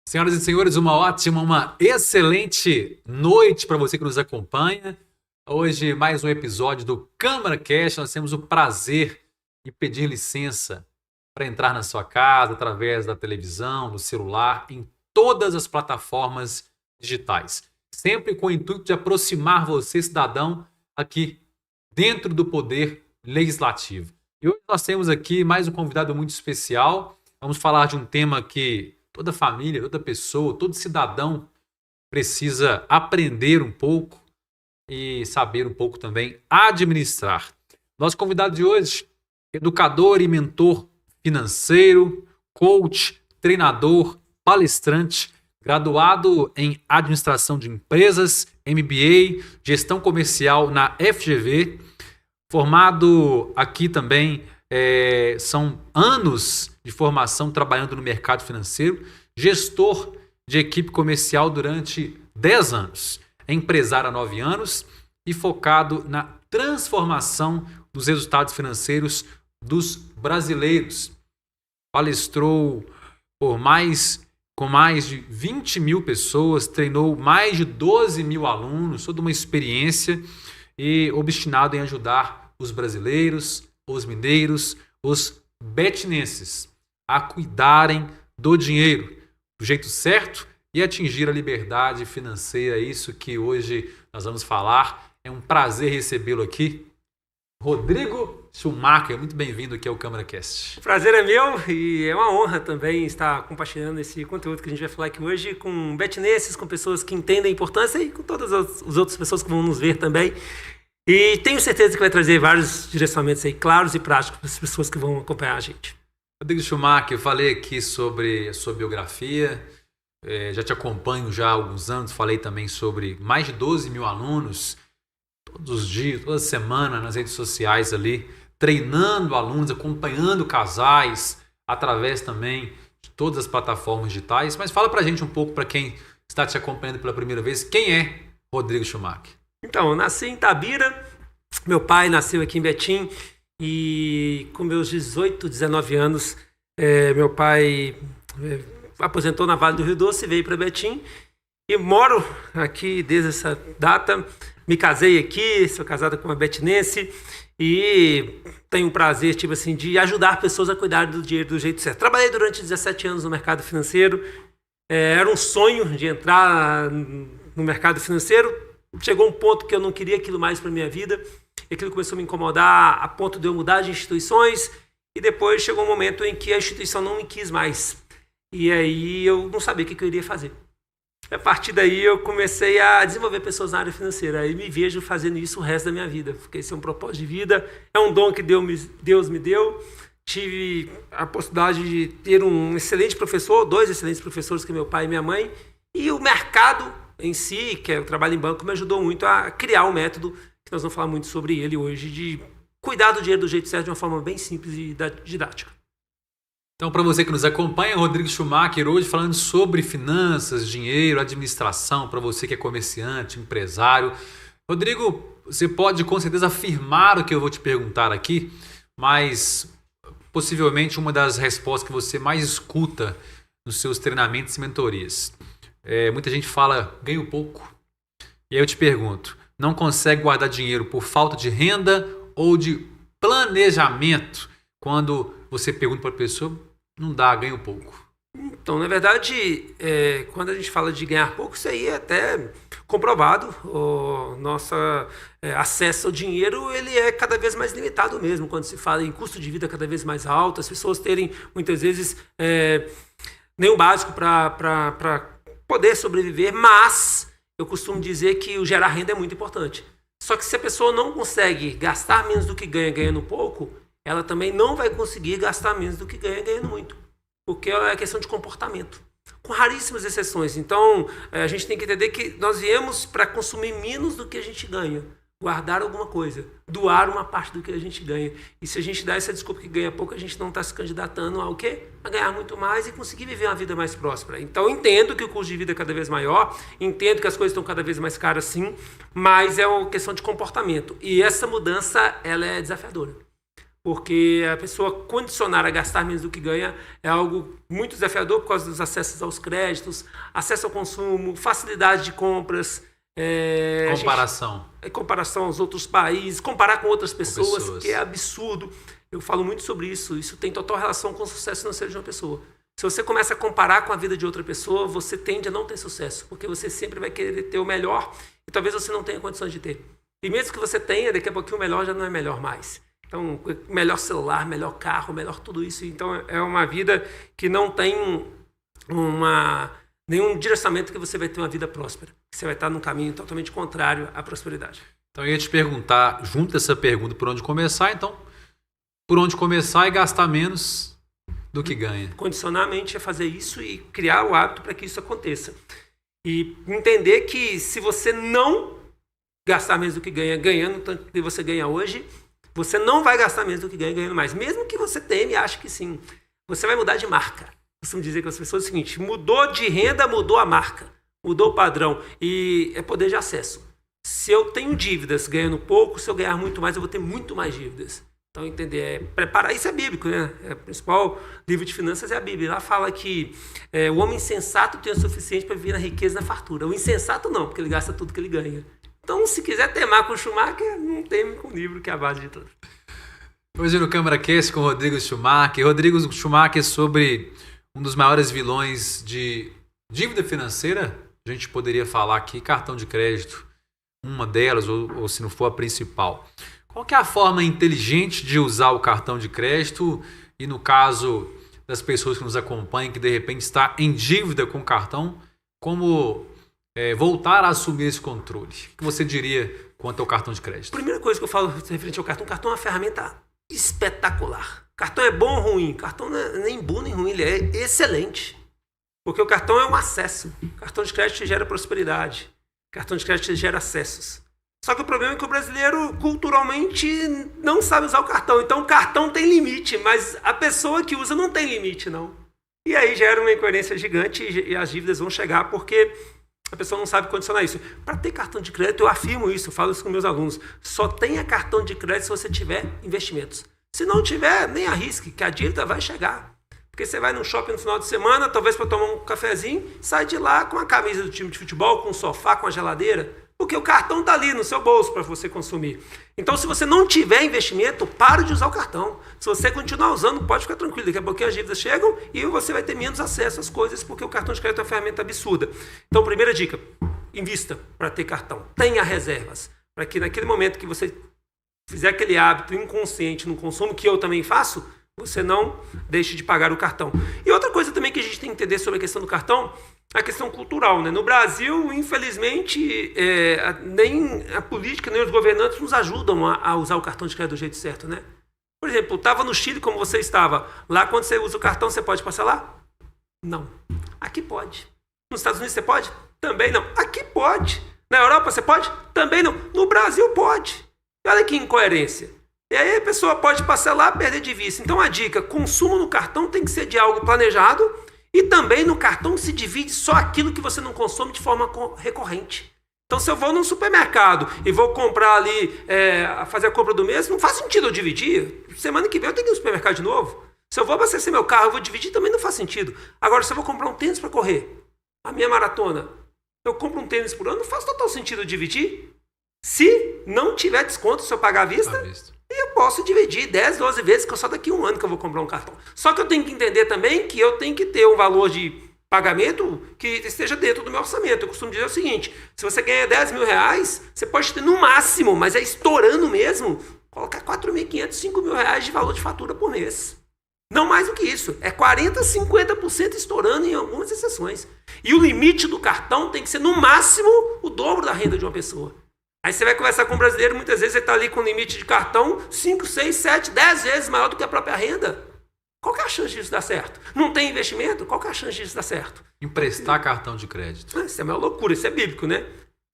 Senhoras e senhores, uma excelente noite para você que nos acompanha. Hoje, mais um episódio do Câmara Cast. Nós temos o prazer de pedir licença para entrar na sua casa, através da televisão, do celular, em todas as plataformas digitais. Sempre com o intuito de aproximar você, cidadão, aqui dentro do Poder Legislativo. E hoje nós temos aqui mais um convidado muito especial. Vamos falar de um tema que toda família, toda pessoa, todo cidadão precisa aprender um pouco e saber um pouco também administrar. Nosso convidado de hoje, educador e mentor financeiro, coach, treinador, palestrante, graduado em administração de empresas, MBA, gestão comercial na FGV, formado aqui também. São anos de formação trabalhando no mercado financeiro, gestor de equipe comercial durante 10 anos, empresário há 9 anos e focado na transformação dos resultados financeiros dos brasileiros. Palestrou com mais de 20 mil pessoas, treinou mais de 12 mil alunos, toda uma experiência e obstinado em ajudar os brasileiros, os mineiros, os betinenses a cuidarem do dinheiro do jeito certo e atingir a liberdade financeira. Isso que hoje nós vamos falar. É um prazer recebê-lo aqui. Rodrigo Schumacher, muito bem-vindo aqui ao Câmara Cast. O prazer é meu e é uma honra também estar compartilhando esse conteúdo que a gente vai falar aqui hoje com betinenses, com pessoas que entendem a importância e com todas as outras pessoas que vão nos ver também. E tenho certeza que vai trazer vários direcionamentos aí claros e práticos para as pessoas que vão acompanhar a gente. Rodrigo Schumacher, eu falei aqui sobre a sua biografia, já te acompanho já há alguns anos, falei também sobre mais de 12 mil alunos, todos os dias, toda semana nas redes sociais ali, treinando alunos, acompanhando casais, através também de todas as plataformas digitais. Mas fala pra gente um pouco, para quem está te acompanhando pela primeira vez, quem é Rodrigo Schumacher? Então, eu nasci em Itabira, meu pai nasceu aqui em Betim e com meus 18, 19 anos, meu pai aposentou na Vale do Rio Doce, veio para Betim e moro aqui desde essa data. Me casei aqui, sou casado com uma betinense e tenho o prazer de ajudar pessoas a cuidar do dinheiro do jeito certo. Trabalhei durante 17 anos no mercado financeiro, era um sonho de entrar no mercado financeiro. Chegou um ponto que eu não queria aquilo mais para minha vida, e aquilo começou a me incomodar a ponto de eu mudar de instituições, e depois chegou um momento em que a instituição não me quis mais. E aí eu não sabia o que eu iria fazer. A partir daí eu comecei a desenvolver pessoas na área financeira, aí me vejo fazendo isso o resto da minha vida, porque esse é um propósito de vida, é um dom que Deus me deu. Tive a possibilidade de ter um excelente professor, 2 excelentes professores, que é meu pai e minha mãe, e o mercado em si, que é o trabalho em banco, me ajudou muito a criar um método, que nós vamos falar muito sobre ele hoje, de cuidar do dinheiro do jeito certo de uma forma bem simples e didática. Então, para você que nos acompanha, Rodrigo Schumacher hoje falando sobre finanças, dinheiro, administração, para você que é comerciante, empresário. Rodrigo, você pode com certeza afirmar o que eu vou te perguntar aqui, mas possivelmente uma das respostas que você mais escuta nos seus treinamentos e mentorias. Muita gente fala, ganho pouco. E aí eu te pergunto, não consegue guardar dinheiro por falta de renda ou de planejamento? Quando você pergunta para a pessoa, não dá, ganho pouco. Então, na verdade, quando a gente fala de ganhar pouco, isso aí é até comprovado. O nosso acesso ao dinheiro ele é cada vez mais limitado mesmo. Quando se fala em custo de vida cada vez mais alto, as pessoas terem, muitas vezes, nem o básico para poder sobreviver, mas eu costumo dizer que o gerar renda é muito importante. Só que se a pessoa não consegue gastar menos do que ganha ganhando pouco, ela também não vai conseguir gastar menos do que ganha ganhando muito, porque é questão de comportamento, com raríssimas exceções. Então, a gente tem que entender que nós viemos para consumir menos do que a gente ganha, guardar alguma coisa, doar uma parte do que a gente ganha. E se a gente dá essa desculpa que ganha pouco, a gente não está se candidatando ao quê? A ganhar muito mais e conseguir viver uma vida mais próspera. Então, entendo que o custo de vida é cada vez maior, entendo que as coisas estão cada vez mais caras, sim, mas é uma questão de comportamento. E essa mudança, ela é desafiadora. Porque a pessoa condicionar a gastar menos do que ganha é algo muito desafiador por causa dos acessos aos créditos, acesso ao consumo, facilidade de compras, comparação aos outros países, comparar com outras pessoas, que é absurdo. Eu falo muito sobre isso. Isso tem total relação com o sucesso financeiro de uma pessoa. Se você começa a comparar com a vida de outra pessoa, você tende a não ter sucesso, porque você sempre vai querer ter o melhor e talvez você não tenha condições de ter. E mesmo que você tenha, daqui a pouquinho o melhor já não é melhor mais. Então, melhor celular, melhor carro, melhor tudo isso. Então, é uma vida que não tem nenhum direcionamento que você vai ter uma vida próspera. Você vai estar num caminho totalmente contrário à prosperidade. Então, eu ia te perguntar, junto dessa pergunta, por onde começar. Então, por onde começar e gastar menos do que ganha. Condicionar a mente a fazer isso e criar o hábito para que isso aconteça. E entender que se você não gastar menos do que ganha, ganhando tanto que você ganha hoje, você não vai gastar menos do que ganha, ganhando mais. Mesmo que você tenha e ache que sim. Você vai mudar de marca. Costumo dizer com as pessoas o seguinte: mudou de renda, mudou a marca. Mudou o padrão. E é poder de acesso. Se eu tenho dívidas ganhando pouco, se eu ganhar muito mais, eu vou ter muito mais dívidas. Então, entender, preparar. Isso é bíblico, né? O principal livro de finanças é a Bíblia. Lá fala que o homem insensato tem o suficiente para viver na riqueza e na fartura. O insensato não, porque ele gasta tudo que ele ganha. Então, se quiser temar com o Schumacher, não teme com o livro, que é a base de tudo. Hoje no Câmara Cast com o Rodrigo Schumacher. Rodrigo Schumacher sobre um dos maiores vilões de dívida financeira. A gente poderia falar aqui, cartão de crédito, uma delas, ou se não for a principal. Qual que é a forma inteligente de usar o cartão de crédito e, no caso das pessoas que nos acompanham, que de repente está em dívida com o cartão, como voltar a assumir esse controle? O que você diria quanto ao cartão de crédito? Primeira coisa que eu falo referente ao cartão é uma ferramenta espetacular. Cartão é bom ou ruim? Cartão não é nem bom nem ruim, ele é excelente. Porque o cartão é um acesso. Cartão de crédito gera prosperidade. Cartão de crédito gera acessos. Só que o problema é que o brasileiro, culturalmente, não sabe usar o cartão. Então, o cartão tem limite, mas a pessoa que usa não tem limite, não. E aí gera uma incoerência gigante e as dívidas vão chegar porque a pessoa não sabe condicionar isso. Para ter cartão de crédito, eu afirmo isso, eu falo isso com meus alunos. Só tenha cartão de crédito se você tiver investimentos. Se não tiver, nem arrisque, que a dívida vai chegar. Porque você vai no shopping no final de semana, talvez para tomar um cafezinho, sai de lá com a camisa do time de futebol, com um sofá, com a geladeira. Porque o cartão está ali no seu bolso para você consumir. Então, se você não tiver investimento, pare de usar o cartão. Se você continuar usando, pode ficar tranquilo. Daqui a pouquinho as dívidas chegam e você vai ter menos acesso às coisas, porque o cartão de crédito é uma ferramenta absurda. Então, primeira dica, invista para ter cartão. Tenha reservas. Para que naquele momento que você fizer aquele hábito inconsciente no consumo, que eu também faço, você não deixe de pagar o cartão. E outra coisa também que a gente tem que entender sobre a questão do cartão, a questão cultural, né? No Brasil, infelizmente, nem a política, nem os governantes nos ajudam a usar o cartão de crédito do jeito certo, né? Por exemplo, estava no Chile como você estava. Lá, quando você usa o cartão, você pode parcelar? Não. Aqui pode. Nos Estados Unidos você pode? Também não. Aqui pode. Na Europa você pode? Também não. No Brasil pode. Olha que incoerência. E aí a pessoa pode parcelar, perder de vista. Então a dica, consumo no cartão tem que ser de algo planejado e também no cartão se divide só aquilo que você não consome de forma recorrente. Então se eu vou num supermercado e vou comprar ali, fazer a compra do mês, não faz sentido eu dividir. Semana que vem eu tenho que ir no supermercado de novo. Se eu vou abastecer meu carro, eu vou dividir, também não faz sentido. Agora, se eu vou comprar um tênis para correr, a minha maratona, eu compro um tênis por ano, não faz total sentido eu dividir. Se não tiver desconto, se eu pagar à vista, eu posso dividir 10, 12 vezes, que é só daqui a um ano que eu vou comprar um cartão. Só que eu tenho que entender também que eu tenho que ter um valor de pagamento que esteja dentro do meu orçamento. Eu costumo dizer o seguinte: se você ganha 10 mil reais, você pode ter no máximo, mas é estourando mesmo, colocar 4.500, 5 mil reais de valor de fatura por mês. Não mais do que isso. É 40%, 50% estourando em algumas exceções. E o limite do cartão tem que ser no máximo o dobro da renda de uma pessoa. Aí você vai conversar com um brasileiro, muitas vezes ele está ali com um limite de cartão 5, 6, 7, 10 vezes maior do que a própria renda. Qual que é a chance disso dar certo? Não tem investimento? Qual que é a chance disso dar certo? Emprestar cartão de crédito. Isso é uma loucura, isso é bíblico, né?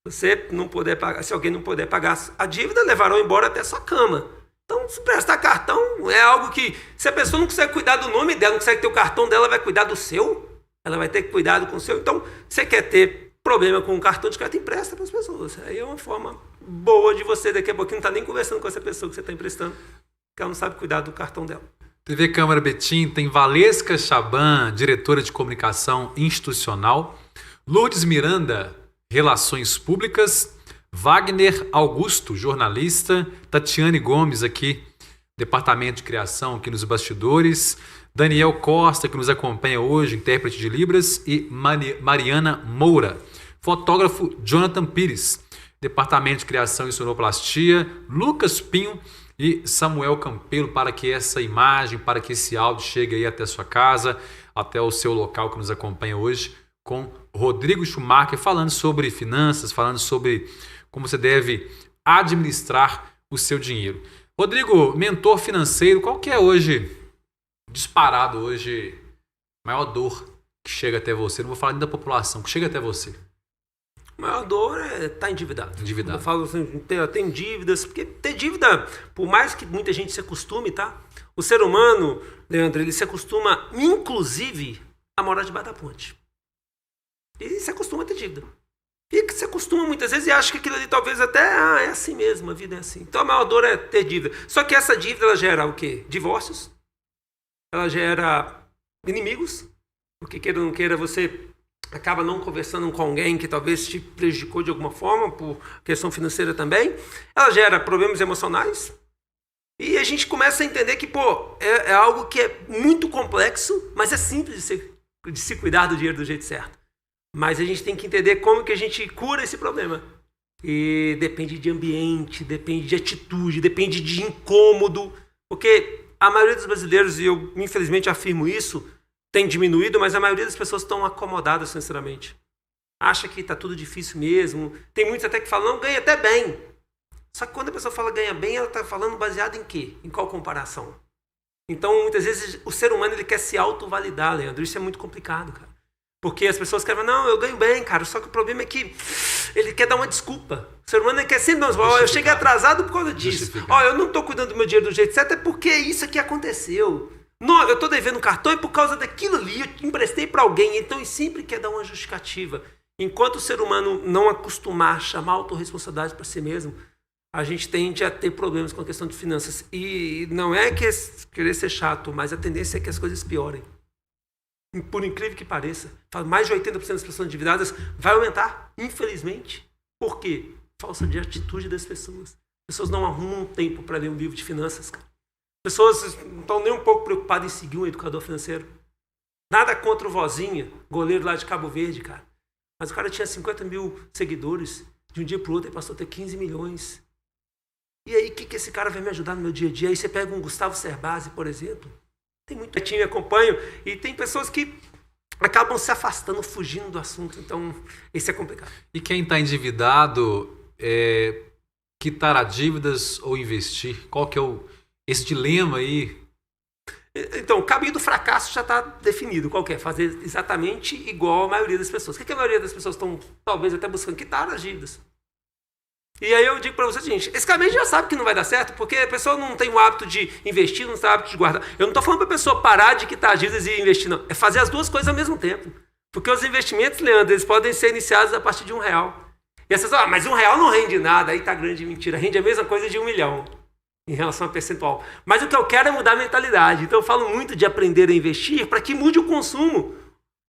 Você não puder pagar, se alguém não puder pagar a dívida, levarão embora até sua cama. Então, se prestar cartão é algo que, se a pessoa não consegue cuidar do nome dela, não consegue ter o cartão dela, vai cuidar do seu, ela vai ter que cuidar com o seu. Então, você quer ter problema com o cartão de crédito, empresta para as pessoas. Aí é uma forma boa de você, daqui a pouquinho, não estar nem conversando com essa pessoa que você está emprestando, porque ela não sabe cuidar do cartão dela. TV Câmara Betim tem Valesca Chaban, diretora de comunicação institucional, Lourdes Miranda, Relações Públicas, Wagner Augusto, jornalista, Tatiane Gomes aqui, Departamento de Criação aqui nos bastidores, Daniel Costa, que nos acompanha hoje, intérprete de Libras, e Mariana Moura, fotógrafo Jonathan Pires, Departamento de Criação e Sonoplastia, Lucas Pinho e Samuel Campelo, para que essa imagem, para que esse áudio chegue aí até a sua casa, até o seu local que nos acompanha hoje, com Rodrigo Schumacher, falando sobre finanças, falando sobre como você deve administrar o seu dinheiro. Rodrigo, mentor financeiro, qual que é hoje, disparado hoje, a maior dor que chega até você? Não vou falar nem da população, que chega até você. A maior dor é estar endividado. Endividado. Eu falo assim, eu tenho dívidas, porque ter dívida, por mais que muita gente se acostume, tá? O ser humano, Leandro, ele se acostuma, inclusive, a morar debaixo da ponte. E se acostuma a ter dívida. E que se acostuma muitas vezes e acha que aquilo ali talvez até, é assim mesmo, a vida é assim. Então a maior dor é ter dívida. Só que essa dívida, ela gera o quê? Divórcios. Ela gera inimigos. Porque queira ou não queira, você acaba não conversando com alguém que talvez te prejudicou de alguma forma, por questão financeira também. Ela gera problemas emocionais. E a gente começa a entender que, é algo que é muito complexo, mas é simples de se cuidar do dinheiro do jeito certo. Mas a gente tem que entender como que a gente cura esse problema. E depende de ambiente, depende de atitude, depende de incômodo. Porque a maioria dos brasileiros, e eu infelizmente afirmo isso, tem diminuído, mas a maioria das pessoas estão acomodadas financeiramente. Acha que está tudo difícil mesmo. Tem muitos até que falam, não, ganha até bem. Só que quando a pessoa fala ganha bem, ela está falando baseado em quê? Em qual comparação? Então, muitas vezes, o ser humano ele quer se autovalidar, Leandro. Isso é muito complicado, cara. Porque as pessoas querem falar, não, eu ganho bem, cara. Só que o problema é que ele quer dar uma desculpa. O ser humano ele quer sempre dar uma eu cheguei atrasado por causa disso. Eu não estou cuidando do meu dinheiro do jeito certo, é porque isso aqui aconteceu. Não, eu estou devendo um cartão e por causa daquilo ali, eu emprestei para alguém. Então, ele sempre quer dar uma justificativa. Enquanto o ser humano não acostumar a chamar a autorresponsabilidade para si mesmo, a gente tende a ter problemas com a questão de finanças. E não é querer ser chato, mas a tendência é que as coisas piorem. Por incrível que pareça, mais de 80% das pessoas endividadas vai aumentar, infelizmente. Por quê? Falta de atitude das pessoas. As pessoas não arrumam tempo para ler um livro de finanças, cara. As pessoas não estão nem um pouco preocupadas em seguir um educador financeiro. Nada contra o Vozinha, goleiro lá de Cabo Verde, cara. Mas o cara tinha 50 mil seguidores. De um dia para o outro ele passou a ter 15 milhões. E aí, o que esse cara vai me ajudar no meu dia a dia? Aí você pega um Gustavo Cerbasi, por exemplo. Tem muito time que acompanho e tem pessoas que acabam se afastando, fugindo do assunto. Então, isso é complicado. E quem está endividado, quitar a dívidas ou investir? Qual que é esse dilema aí? Então, o caminho do fracasso já está definido. Qual que é? Fazer exatamente igual a maioria das pessoas. O que a maioria das pessoas estão, talvez, até buscando? Quitar as dívidas. E aí eu digo para você o seguinte, esse caminho já sabe que não vai dar certo, porque a pessoa não tem o hábito de investir, não tem o hábito de guardar. Eu não estou falando para a pessoa parar de quitar as dívidas e investir, não. É fazer as duas coisas ao mesmo tempo. Porque os investimentos, Leandro, eles podem ser iniciados a partir de R$1. E as pessoas, mas R$1 não rende nada, aí está grande mentira. Rende a mesma coisa de 1 milhão em relação a percentual. Mas o que eu quero é mudar a mentalidade. Então eu falo muito de aprender a investir para que mude o consumo.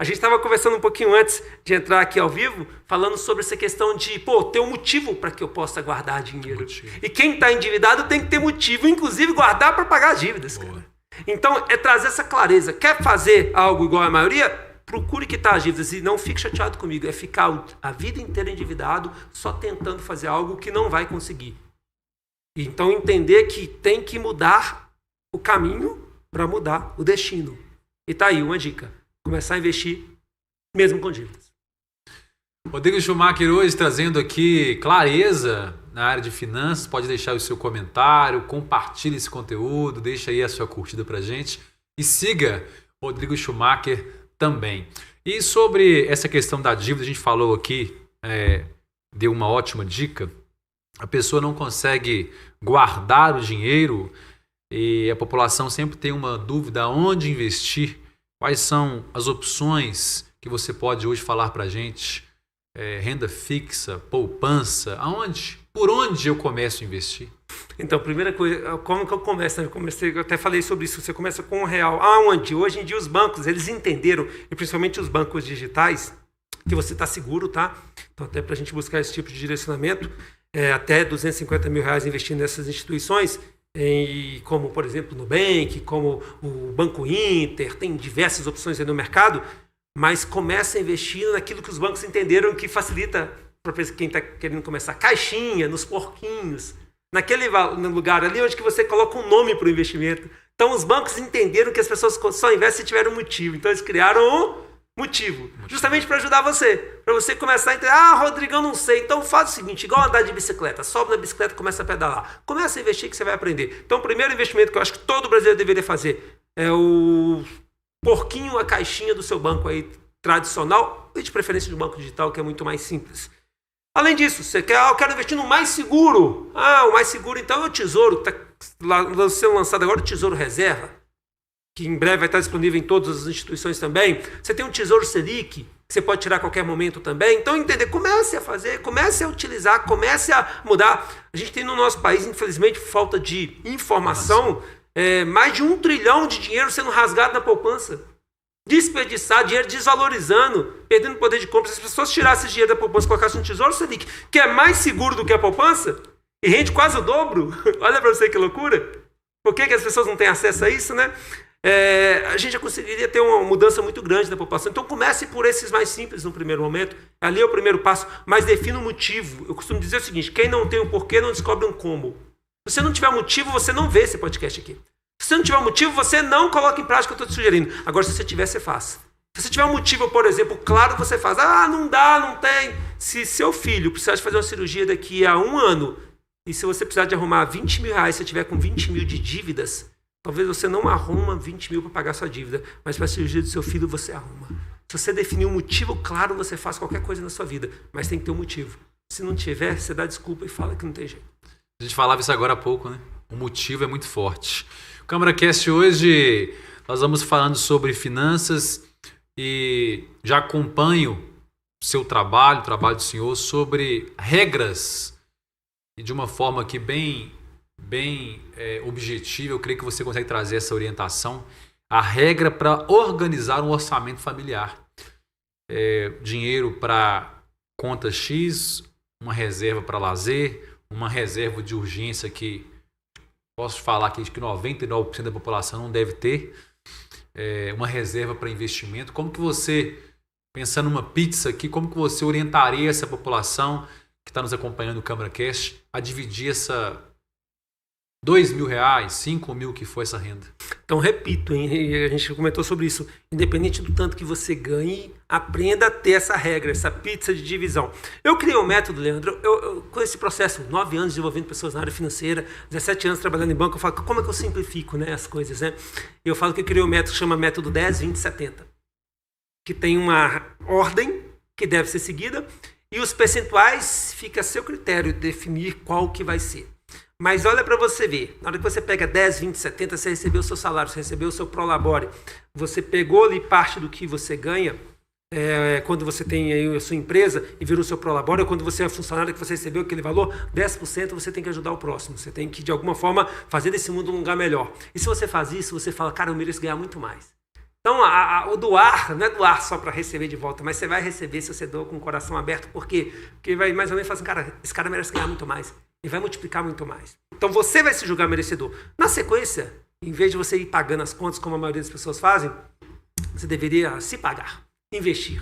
A gente estava conversando um pouquinho antes de entrar aqui ao vivo, falando sobre essa questão de, ter um motivo para que eu possa guardar dinheiro. E quem está endividado tem que ter motivo, inclusive guardar para pagar as dívidas. Cara. Então, é trazer essa clareza. Quer fazer algo igual a maioria? Procure quitar as dívidas e não fique chateado comigo. É ficar a vida inteira endividado, só tentando fazer algo que não vai conseguir. Então, entender que tem que mudar o caminho para mudar o destino. E tá aí uma dica. Começar a investir mesmo com dívidas. Rodrigo Schumacher hoje trazendo aqui clareza na área de finanças. Pode deixar o seu comentário, compartilhe esse conteúdo, deixa aí a sua curtida pra gente e siga Rodrigo Schumacher também. E sobre essa questão da dívida, a gente falou aqui deu uma ótima dica. A pessoa não consegue guardar o dinheiro e a população sempre tem uma dúvida onde investir. Quais são as opções que você pode hoje falar para a gente? Renda fixa, poupança, aonde? Por onde eu começo a investir? Então, primeira coisa, como que eu começo? Eu até falei sobre isso, você começa com o real. Aonde? Hoje em dia os bancos, eles entenderam, e principalmente os bancos digitais, que você está seguro, tá? Então, até para a gente buscar esse tipo de direcionamento, até R$250 mil investindo nessas instituições, como, por exemplo, Nubank, como o Banco Inter, tem diversas opções aí no mercado, mas começa a investir naquilo que os bancos entenderam que facilita para quem está querendo começar. Caixinha, nos porquinhos, naquele lugar ali onde que você coloca um nome para o investimento. Então, os bancos entenderam que as pessoas só investem se tiver um motivo. Então, eles criaram um motivo, justamente para ajudar você. Para você começar a entender, Rodrigão, não sei. Então, faz o seguinte, igual andar de bicicleta. Sobe na bicicleta e começa a pedalar. Começa a investir que você vai aprender. Então, o primeiro investimento que eu acho que todo brasileiro deveria fazer é o porquinho, a caixinha do seu banco aí tradicional e de preferência de um banco digital, que é muito mais simples. Além disso, você quer, eu quero investir no mais seguro. O mais seguro então é o Tesouro, está sendo lançado agora o Tesouro Reserva, que em breve vai estar disponível em todas as instituições também. Você tem um Tesouro Selic, que você pode tirar a qualquer momento também. Então, entender, comece a fazer, comece a utilizar, comece a mudar. A gente tem no nosso país, infelizmente, falta de informação, mais de 1 trilhão de dinheiro sendo rasgado na poupança. Desperdiçar, dinheiro desvalorizando, perdendo poder de compra. Se as pessoas tirassem esse dinheiro da poupança e colocassem no Tesouro Selic, que é mais seguro do que a poupança, e rende quase o dobro, olha para você que loucura. Por que as pessoas não têm acesso a isso, né? A gente já conseguiria ter uma mudança muito grande da população. Então comece por esses mais simples no primeiro momento. Ali é o primeiro passo, mas defina o motivo. Eu costumo dizer o seguinte, quem não tem um porquê não descobre um como. Se você não tiver motivo, você não vê esse podcast aqui. Se você não tiver motivo, você não coloca em prática o que eu estou te sugerindo. Agora, se você tiver, você faz. Se você tiver um motivo, por exemplo, claro, você faz. Não dá, não tem. Se seu filho precisar de fazer uma cirurgia daqui a 1 ano, e se você precisar de arrumar R$20 mil, se você tiver com 20 mil de dívidas, talvez você não arruma 20 mil para pagar sua dívida, mas para a cirurgia do seu filho você arruma. Se você definir um motivo, claro, você faz qualquer coisa na sua vida, mas tem que ter um motivo. Se não tiver, você dá desculpa e fala que não tem jeito. A gente falava isso agora há pouco, né? O motivo é muito forte. O CâmaraCast hoje, nós vamos falando sobre finanças e já acompanho o seu trabalho, o trabalho do senhor, sobre regras e de uma forma aqui bem objetiva. Eu creio que você consegue trazer essa orientação. A regra para organizar um orçamento familiar. Dinheiro para conta X, uma reserva para lazer, uma reserva de urgência que posso falar que 99% da população não deve ter, uma reserva para investimento. Como que você, pensando numa pizza aqui, como que você orientaria essa população que está nos acompanhando no CâmaraCast a dividir essa R$2 mil, R$5 mil que foi essa renda? Então, repito, a gente comentou sobre isso. Independente do tanto que você ganhe, aprenda a ter essa regra, essa pizza de divisão. Eu criei um método, Leandro, eu com esse processo, 9 anos desenvolvendo pessoas na área financeira, 17 anos trabalhando em banco, eu falo, como é que eu simplifico, né, as coisas, né? Eu falo que eu criei um método que chama método 10, 20, 70, que tem uma ordem que deve ser seguida e os percentuais fica a seu critério definir qual que vai ser. Mas olha para você ver, na hora que você pega 10, 20, 70, você recebeu o seu salário, você recebeu o seu prolabore, você pegou ali parte do que você ganha, quando você tem aí a sua empresa e virou o seu prolabore, ou quando você é funcionário que você recebeu aquele valor, 10% você tem que ajudar o próximo, você tem que de alguma forma fazer desse mundo um lugar melhor. E se você faz isso, você fala, cara, eu mereço ganhar muito mais. Então, o doar, não é doar só para receber de volta, mas você vai receber se você doa com o coração aberto, porque vai mais ou menos falar assim, cara, esse cara merece ganhar muito mais. E vai multiplicar muito mais. Então você vai se julgar merecedor. Na sequência, em vez de você ir pagando as contas, como a maioria das pessoas fazem, você deveria se pagar, investir.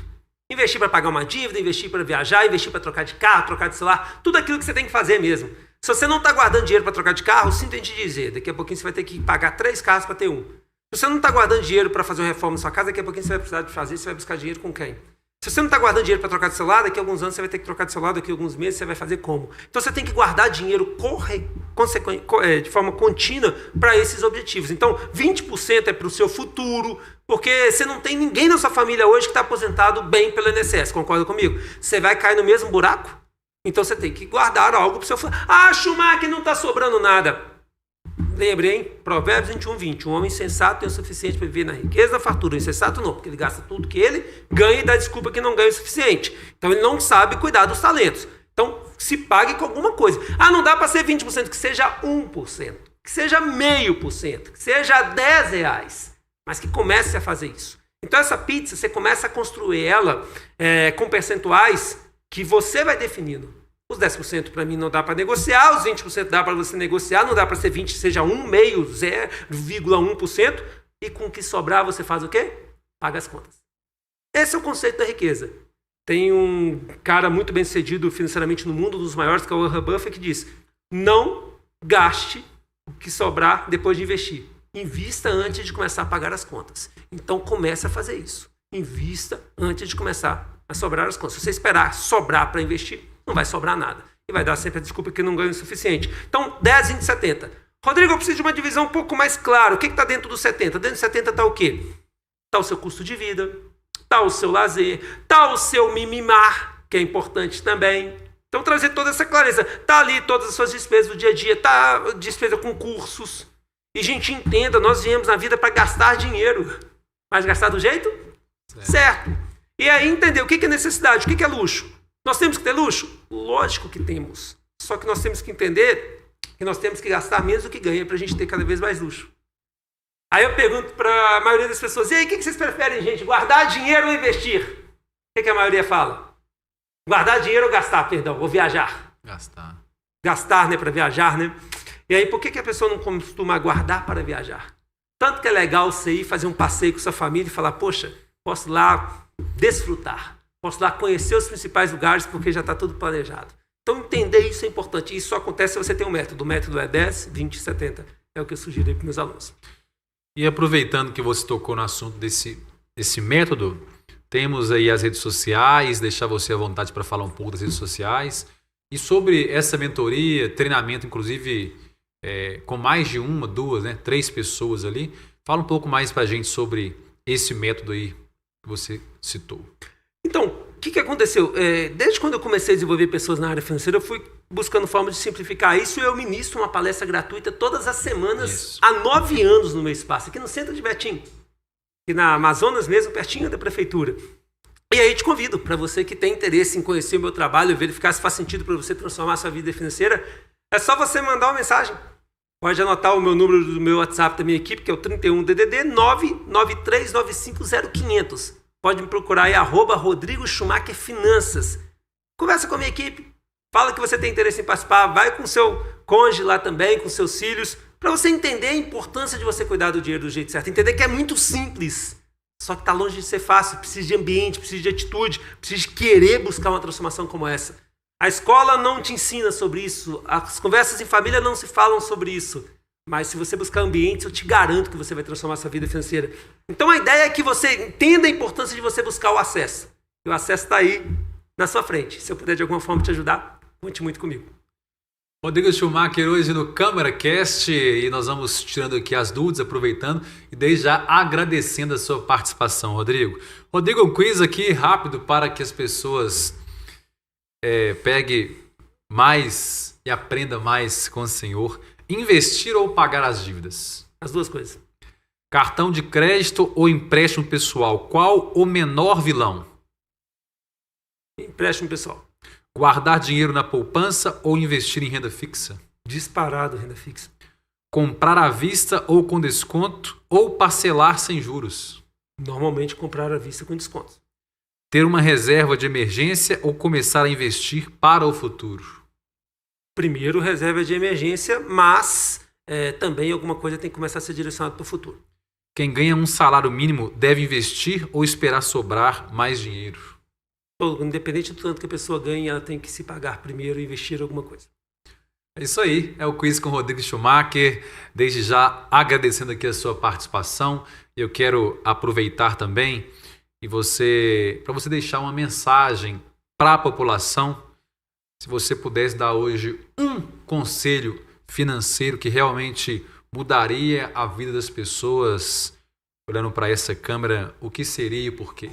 Investir para pagar uma dívida, investir para viajar, investir para trocar de carro, trocar de celular, tudo aquilo que você tem que fazer mesmo. Se você não está guardando dinheiro para trocar de carro, sinto em te dizer, daqui a pouquinho você vai ter que pagar 3 carros para ter um. Se você não está guardando dinheiro para fazer uma reforma na sua casa, daqui a pouquinho você vai precisar de fazer, você vai buscar dinheiro com quem? Se você não está guardando dinheiro para trocar de celular, daqui a alguns anos você vai ter que trocar de celular, daqui a alguns meses você vai fazer como? Então você tem que guardar dinheiro de forma contínua para esses objetivos. Então 20% é para o seu futuro, porque você não tem ninguém na sua família hoje que está aposentado bem pelo INSS, concorda comigo? Você vai cair no mesmo buraco? Então você tem que guardar algo para o seu futuro. Ah, Schumacher, não está sobrando nada. Lembre, hein? Provérbios 21:20. Um homem sensato tem o suficiente para viver na riqueza, na fartura. O insensato não, porque ele gasta tudo que ele ganha e dá desculpa que não ganha o suficiente. Então ele não sabe cuidar dos talentos. Então se pague com alguma coisa. Ah, não dá para ser 20%, que seja 1%, que seja 0,5%, que seja R$10, mas que comece a fazer isso. Então essa pizza, você começa a construir ela com percentuais que você vai definindo. Os 10% para mim não dá para negociar, os 20% dá para você negociar, não dá para ser 20%, seja 1,5%, 0,1%, e com o que sobrar você faz o quê? Paga as contas. Esse é o conceito da riqueza. Tem um cara muito bem sucedido financeiramente no mundo, um dos maiores, que é o Warren Buffett, que diz: não gaste o que sobrar depois de investir. Invista antes de começar a pagar as contas. Então comece a fazer isso. Invista antes de começar a sobrar as contas. Se você esperar sobrar para investir, não vai sobrar nada. E vai dar sempre a desculpa que não ganha o suficiente. Então, 10, 20, 70. Rodrigo, eu preciso de uma divisão um pouco mais clara. O que está dentro dos 70? Dentro dos 70 está o quê? Está o seu custo de vida, está o seu lazer, está o seu mimimar, que é importante também. Então, trazer toda essa clareza. Está ali todas as suas despesas do dia a dia, está despesa com cursos. E, gente, entenda, nós viemos na vida para gastar dinheiro. Mas gastar do jeito? Certo. E aí entender o que é necessidade, o que é luxo. Nós temos que ter luxo? Lógico que temos. Só que nós temos que entender que nós temos que gastar menos do que ganha para a gente ter cada vez mais luxo. Aí eu pergunto para a maioria das pessoas: e aí, o que vocês preferem, gente? Guardar dinheiro ou investir? O que a maioria fala? Guardar dinheiro ou gastar, perdão, ou viajar? Gastar. Gastar, né, para viajar, né? E aí, por que a pessoa não costuma guardar para viajar? Tanto que é legal você ir fazer um passeio com sua família e falar: poxa, posso lá desfrutar. Posso lá conhecer os principais lugares porque já está tudo planejado. Então, entender isso é importante. Isso só acontece se você tem um método. O método é 10, 20, 70. É o que eu sugiro para meus alunos. E aproveitando que você tocou no assunto desse método, temos aí as redes sociais, deixar você à vontade para falar um pouco das redes sociais. E sobre essa mentoria, treinamento, inclusive, com mais de 1, 2, 3 pessoas ali. Fala um pouco mais para a gente sobre esse método aí que você citou. Então, o que aconteceu? Desde quando eu comecei a desenvolver pessoas na área financeira, eu fui buscando formas de simplificar isso. Eu ministro uma palestra gratuita todas as semanas, há 9 anos no meu espaço, aqui no centro de Betim, aqui na Amazonas mesmo, pertinho da prefeitura. E aí te convido, para você que tem interesse em conhecer o meu trabalho, verificar se faz sentido para você transformar a sua vida financeira, é só você mandar uma mensagem. Pode anotar o meu número do meu WhatsApp da minha equipe, que é o 31DDD 993950500. Pode me procurar aí, @Rodrigo Schumacher Finanças. Conversa com a minha equipe. Fala que você tem interesse em participar. Vai com seu cônjuge lá também, com seus filhos, para você entender a importância de você cuidar do dinheiro do jeito certo. Entender que é muito simples, só que está longe de ser fácil. Precisa de ambiente, precisa de atitude, precisa de querer buscar uma transformação como essa. A escola não te ensina sobre isso. As conversas em família não se falam sobre isso. Mas se você buscar ambientes, eu te garanto que você vai transformar a sua vida financeira. Então a ideia é que você entenda a importância de você buscar o acesso. E o acesso está aí na sua frente. Se eu puder de alguma forma te ajudar, conte muito comigo. Rodrigo Schumacher hoje no CâmaraCast, e nós vamos tirando aqui as dúvidas, aproveitando e desde já agradecendo a sua participação, Rodrigo. Rodrigo, um quiz aqui rápido para que as pessoas peguem mais e aprendam mais com o senhor. Investir ou pagar as dívidas? As duas coisas. Cartão de crédito ou empréstimo pessoal? Qual o menor vilão? Empréstimo pessoal. Guardar dinheiro na poupança ou investir em renda fixa? Disparado renda fixa. Comprar à vista ou com desconto ou parcelar sem juros? Normalmente comprar à vista com desconto. Ter uma reserva de emergência ou começar a investir para o futuro? Primeiro, reserva de emergência, mas também alguma coisa tem que começar a ser direcionada para o futuro. Quem ganha um salário mínimo deve investir ou esperar sobrar mais dinheiro? Independente do tanto que a pessoa ganha, ela tem que se pagar primeiro e investir em alguma coisa. É isso aí, é o quiz com o Rodrigo Schumacher. Desde já agradecendo aqui a sua participação. Eu quero aproveitar também para você deixar uma mensagem para a população. Se você pudesse dar hoje um conselho financeiro que realmente mudaria a vida das pessoas, olhando para essa câmera, o que seria e por quê?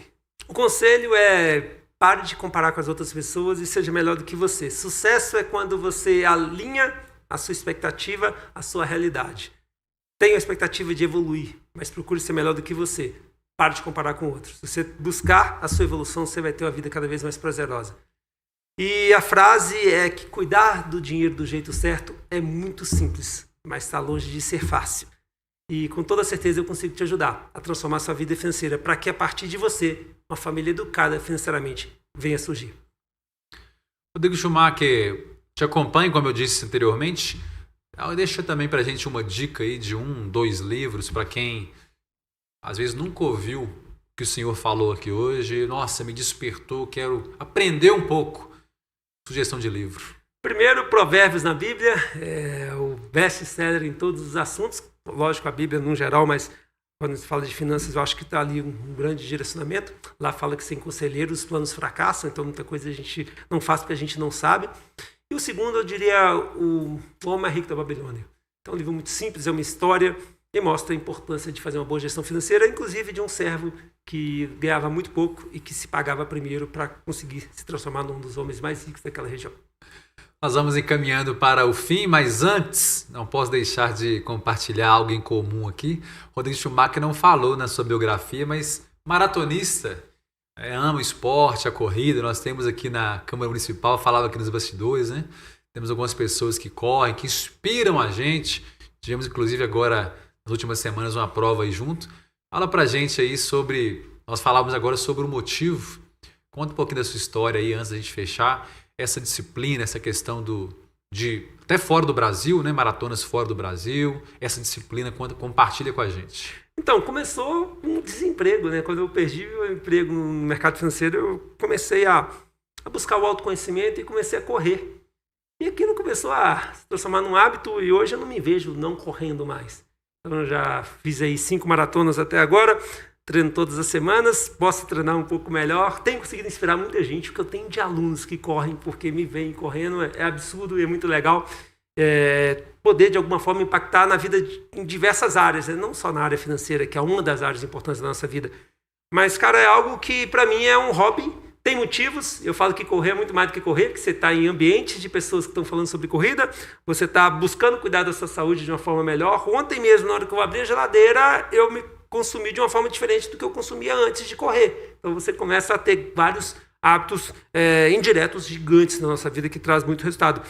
O conselho é pare de comparar com as outras pessoas e seja melhor do que você. Sucesso é quando você alinha a sua expectativa à sua realidade. Tenha a expectativa de evoluir, mas procure ser melhor do que você. Pare de comparar com outros. Se você buscar a sua evolução, você vai ter uma vida cada vez mais prazerosa. E a frase é que cuidar do dinheiro do jeito certo é muito simples, mas está longe de ser fácil. E com toda certeza eu consigo te ajudar a transformar sua vida financeira para que a partir de você, uma família educada financeiramente venha a surgir. Rodrigo Schumacher te acompanha, como eu disse anteriormente. Deixa também para a gente uma dica aí de 1, 2 livros para quem às vezes nunca ouviu o que o senhor falou aqui hoje. Nossa, me despertou, quero aprender um pouco. Sugestão de livro. Primeiro, Provérbios na Bíblia, é o best-seller em todos os assuntos. Lógico, a Bíblia no geral, mas quando se fala de finanças, eu acho que está ali um grande direcionamento. Lá fala que sem conselheiros os planos fracassam, então muita coisa a gente não faz porque a gente não sabe. E o segundo, eu diria, o Homem Mais Rico da Babilônia. Então, um livro muito simples, é uma história e mostra a importância de fazer uma boa gestão financeira, inclusive de um servo que ganhava muito pouco e que se pagava primeiro para conseguir se transformar num dos homens mais ricos daquela região. Nós vamos encaminhando para o fim, mas antes, não posso deixar de compartilhar algo em comum aqui. Rodrigo Schumacher não falou na sua biografia, mas maratonista, ama o esporte, a corrida. Nós temos aqui na Câmara Municipal, falava aqui nos bastidores, né? Temos algumas pessoas que correm, que inspiram a gente. Tivemos, inclusive, agora, nas últimas semanas, uma prova aí junto. Fala pra gente aí nós falávamos agora sobre o motivo. Conta um pouquinho da sua história aí, antes da gente fechar. Essa disciplina, essa questão até fora do Brasil, né? Maratonas fora do Brasil. Essa disciplina, compartilha com a gente. Então, começou com desemprego, né? Quando eu perdi o emprego no mercado financeiro, eu comecei a buscar o autoconhecimento e comecei a correr. E aquilo começou a se transformar num hábito e hoje eu não me vejo não correndo mais. Então, eu já fiz aí 5 maratonas até agora, treino todas as semanas, posso treinar um pouco melhor. Tenho conseguido inspirar muita gente, porque eu tenho de alunos que correm porque me veem correndo, é absurdo e é muito legal. Poder, de alguma forma, impactar na vida em diversas áreas, né? Não só na área financeira, que é uma das áreas importantes da nossa vida. Mas, cara, é algo que, para mim, é um hobby. Tem motivos. Eu falo que correr é muito mais do que correr, porque você está em ambientes de pessoas que estão falando sobre corrida, você está buscando cuidar da sua saúde de uma forma melhor. Ontem mesmo, na hora que eu abri a geladeira, eu me consumi de uma forma diferente do que eu consumia antes de correr. Então, você começa a ter vários hábitos indiretos gigantes na nossa vida que traz muito resultado.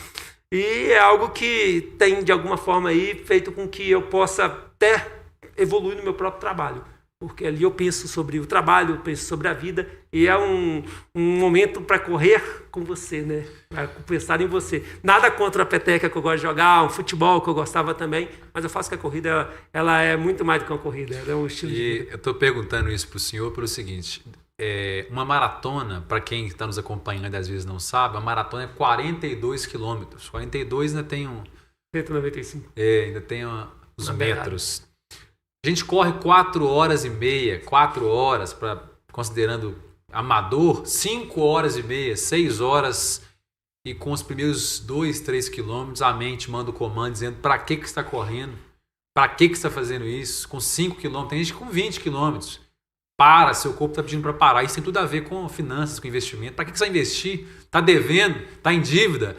E é algo que tem, de alguma forma, aí, feito com que eu possa até evoluir no meu próprio trabalho. Porque ali eu penso sobre o trabalho, eu penso sobre a vida, e é um momento para correr com você, né? Para pensar em você. Nada contra a peteca que eu gosto de jogar, um futebol que eu gostava também, mas eu faço que a corrida ela é muito mais do que uma corrida, ela é um estilo de vida. Eu estou perguntando isso para o senhor pelo seguinte... uma maratona, para quem está nos acompanhando e às vezes não sabe, a maratona é 42 quilômetros. 42 ainda tem 195. Ainda tem os metros. A gente corre 4 horas e meia, 4 horas, considerando amador, 5 horas e meia, 6 horas, e com os primeiros 2, 3 quilômetros, a mente manda o comando dizendo para que está correndo, para que está fazendo isso, com 5 quilômetros, tem gente com 20 quilômetros. Seu corpo está pedindo para parar. Isso tem tudo a ver com finanças, com investimento. Para que você vai investir? Está devendo? Está em dívida?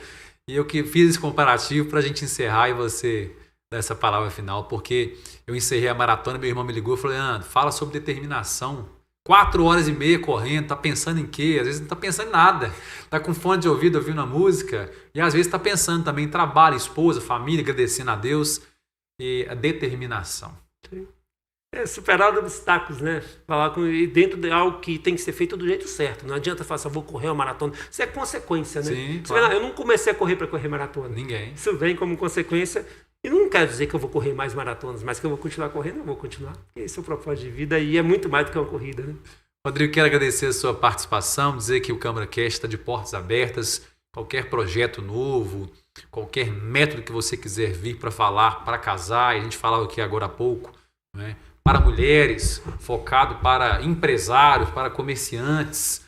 E eu que fiz esse comparativo para a gente encerrar e você dar essa palavra final, porque eu encerrei a maratona, meu irmão me ligou e falou: fala sobre determinação. 4 horas e meia correndo, está pensando em quê? Às vezes não está pensando em nada. Está com fone de ouvido ouvindo a música e às vezes está pensando também em trabalho, esposa, família, agradecendo a Deus. E a determinação. Sim. Superar obstáculos, né? E dentro de algo que tem que ser feito do jeito certo. Não adianta falar assim, vou correr uma maratona. Isso é consequência, né? Sim, claro. Eu não comecei a correr para correr maratona. Ninguém. Isso vem como consequência. E não quer dizer que eu vou correr mais maratonas, mas que eu vou continuar correndo, eu vou continuar. Porque esse é o propósito de vida e é muito mais do que uma corrida, né? Rodrigo, quero agradecer a sua participação, dizer que o Câmara Cast está de portas abertas. Qualquer projeto novo, qualquer método que você quiser vir para falar, para casar, a gente falava aqui agora há pouco, né? Para mulheres, focado para empresários, para comerciantes.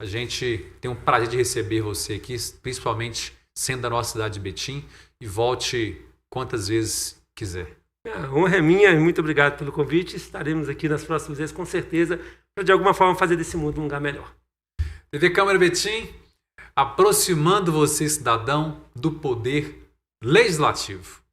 A gente tem um prazer de receber você aqui, principalmente sendo da nossa cidade de Betim, e volte quantas vezes quiser. A honra é minha e muito obrigado pelo convite. Estaremos aqui nas próximas vezes, com certeza, para de alguma forma fazer desse mundo um lugar melhor. TV Câmara Betim, aproximando você, cidadão, do poder legislativo.